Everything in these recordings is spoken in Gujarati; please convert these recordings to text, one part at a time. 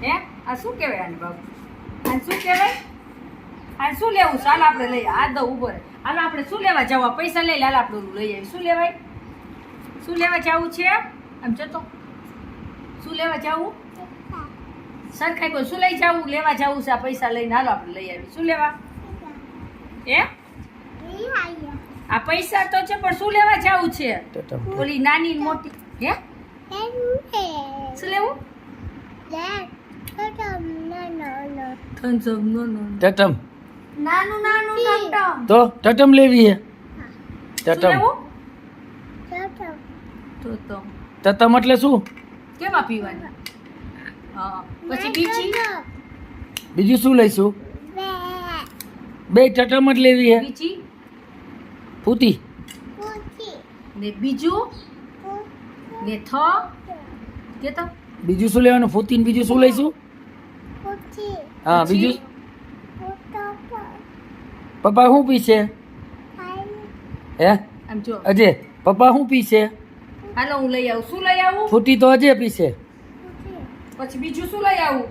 હે આ શું કહેવાય આને બાબુ? આને શું કહેવાય? આ શું લેવું? ચાલ આપણે લઈએ. આ દો ઉભો રહે. હાલો આપણે શું લેવા જવા? પૈસા લઈ લે. હાલ આપણે ઓલું લઈ આવી. શું લેવાય? શું લેવા જવું છે? આમ જતો શું લેવા જવું? સરખાઈ કોઈ શું લઈ જવું? લેવા જવું છે. આ પૈસા લઈને હાલો આપણે લઈ આવી. શું લેવા? હે આ પૈસા તો છે પણ શું લેવા જવું છે? ઓલી નાની ને મોટી. હે શું લેવું? થમ્સઅપ નો નો ટટમ નાનું નાનું ટમટમ. તો ટટમ લેવી હે. શું ટટમ લેવું? તો ટટમ એટલે શું? કેમાં પીવાની? હા પછી બીજું શું લઈશું? બે ટટમ જ લેવી હે. બીજી ફૂટી ને બીજું ને થ કે તો બીજું શું લેવાનું? ફૂટી ને બીજું શું લઈશું? હા બીજું પપ્પા શું પીશે? હે આમ જો અજય પપ્પા શું પીશે? હાલો હું લઈ આવું. શું લઈ આવું? ફૂટી તો અજય પીશે. પછી બીજું શું લઈ આવું?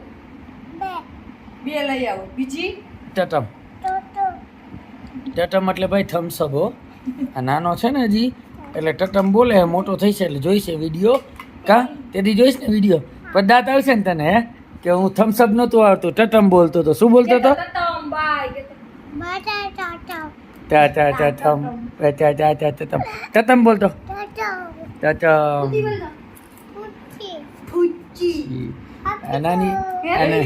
બે લઈ આવું. બીજી ટટમ ટટમ એટલે ભાઈ થમ્સઅપ હો. આ નાનો છે ને હજી એટલે ટટમ બોલે મોટો થઈ છે એટલે જોઈશે વિડીયો. કા તેથી જોઈશ ને વિડીયો પણ દાંત આવશે ને તને હે કે હું થમ્સઅપ નહોતું આવતું ટટમ બોલતો હતો. શું બોલતો હતો? ટટમ બાય કે તો ટટમ ટટમ બોલતો ટટમ. ફૂચી નાની અને